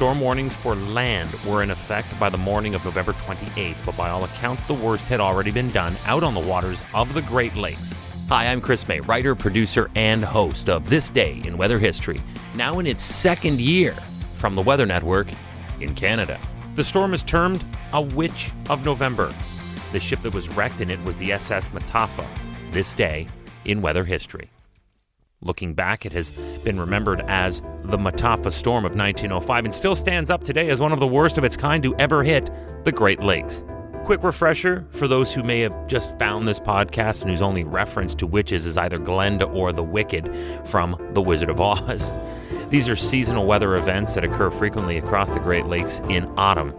Storm warnings for land were in effect by the morning of November 28th, but by all accounts, the worst had already been done out on the waters of the Great Lakes. Hi, I'm Chris May, writer, producer, and host of This Day in Weather History, now in its second year from the Weather Network in Canada. The storm is termed a Witch of November. The ship that was wrecked in it was the SS Mataafa. This day in weather history. Looking back, it has been remembered as the Mataafa storm of 1905 and still stands up today as one of the worst of its kind to ever hit the Great Lakes. Quick refresher for those who may have just found this podcast and whose only reference to witches is either Glenda or the Wicked from The Wizard of Oz. These are seasonal weather events that occur frequently across the Great Lakes in autumn.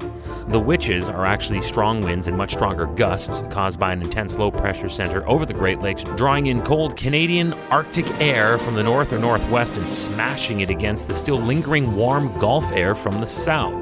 The witches are actually strong winds and much stronger gusts caused by an intense low-pressure center over the Great Lakes, drawing in cold Canadian Arctic air from the north or northwest and smashing it against the still lingering warm Gulf air from the south.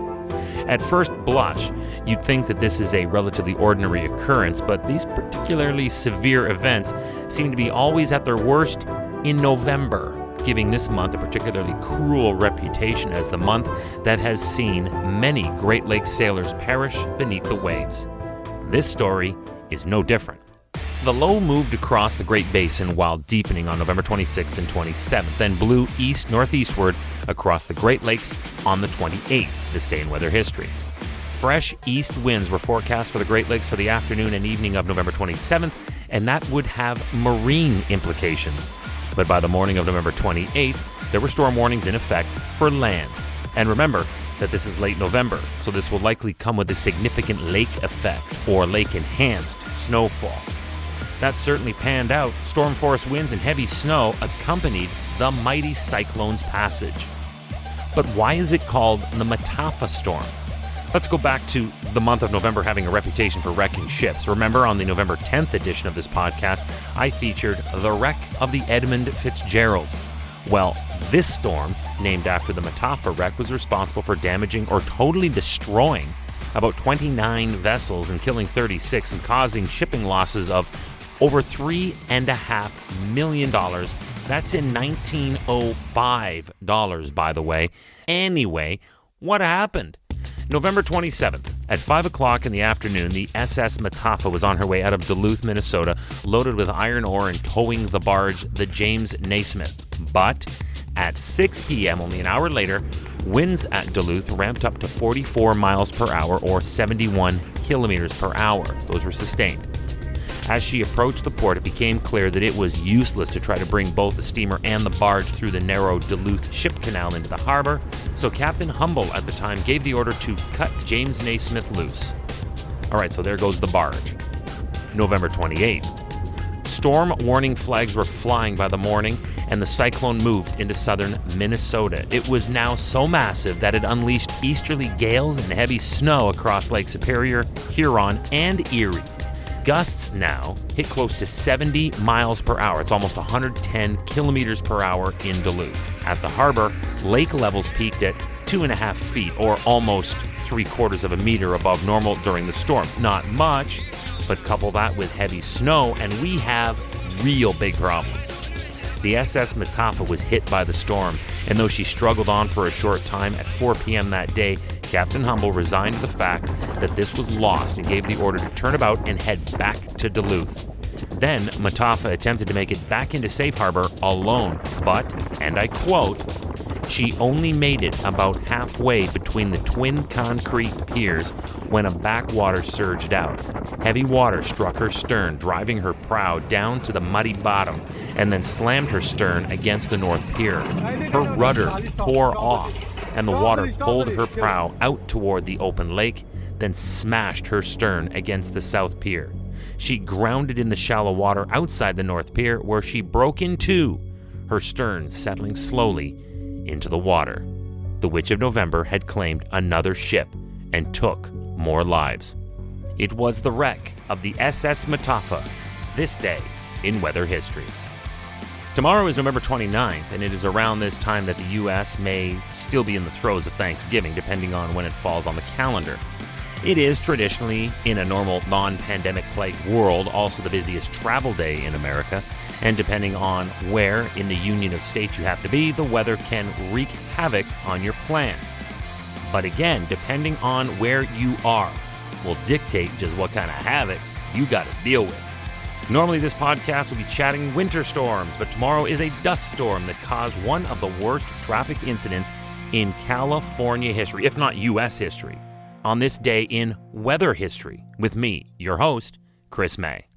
At first blush, you'd think that this is a relatively ordinary occurrence, but these particularly severe events seem to be always at their worst in November, giving this month a particularly cruel reputation as the month that has seen many Great Lakes sailors perish beneath the waves. This story is no different. The low moved across the Great Basin while deepening on November 26th and 27th, then blew east-northeastward across the Great Lakes on the 28th, this day in weather history. Fresh east winds were forecast for the Great Lakes for the afternoon and evening of November 27th, and that would have marine implications. But by the morning of November 28th, there were storm warnings in effect for land. And remember that this is late November, so this will likely come with a significant lake effect or lake-enhanced snowfall. That certainly panned out. Storm force winds and heavy snow accompanied the mighty cyclone's passage. But why is it called the Mataafa storm? Let's go back to the month of November having a reputation for wrecking ships. Remember, on the November 10th edition of this podcast, I featured the wreck of the Edmund Fitzgerald. Well, this storm, named after the Mataafa wreck, was responsible for damaging or totally destroying about 29 vessels and killing 36 and causing shipping losses of over $3.5 million. That's in 1905 dollars, by the way. Anyway, what happened? November 27th, at 5 o'clock in the afternoon, the SS Mataafa was on her way out of Duluth, Minnesota, loaded with iron ore and towing the barge, the James Naismith. But at 6 p.m., only an hour later, winds at Duluth ramped up to 44 miles per hour or 71 kilometers per hour. Those were sustained. As she approached the port, it became clear that it was useless to try to bring both the steamer and the barge through the narrow Duluth Ship Canal into the harbor, so Captain Humble at the time gave the order to cut James Naismith loose. All right, so there goes the barge. November 28th. Storm warning flags were flying by the morning, and the cyclone moved into southern Minnesota. It was now so massive that it unleashed easterly gales and heavy snow across Lake Superior, Huron, and Erie. Gusts now hit close to 70 miles per hour. It's almost 110 kilometers per hour in Duluth. At the harbor, lake levels peaked at 2.5 feet, or almost 3/4 of a meter above normal during the storm. Not much, but couple that with heavy snow, and we have real big problems. The SS Mataafa was hit by the storm, and though she struggled on for a short time, at 4 p.m. that day, Captain Humble resigned to the fact that this was lost and gave the order to turn about and head back to Duluth. Then Mataafa attempted to make it back into safe harbor alone, but, and I quote, she only made it about halfway between the twin concrete piers when a backwater surged out. Heavy water struck her stern, driving her prow down to the muddy bottom, and then slammed her stern against the north pier. Her rudder tore off, and the water pulled her prow out toward the open lake, then smashed her stern against the south pier. She grounded in the shallow water outside the north pier, where she broke in two, her stern settling slowly into the water. The Witch of November had claimed another ship and took more lives. It was the wreck of the SS Mataafa, this day in weather history. Tomorrow is November 29th, and it is around this time that the U.S. may still be in the throes of Thanksgiving, depending on when it falls on the calendar. It is traditionally, in a normal non-pandemic plagued world, also the busiest travel day in America, and depending on where in the Union of States you have to be, the weather can wreak havoc on your plans. But again, depending on where you are, will dictate just what kind of havoc you got to deal with. Normally, this podcast will be chatting winter storms, but tomorrow is a dust storm that caused one of the worst traffic incidents in California history, if not U.S. history, on this day in weather history, with me, your host, Chris May.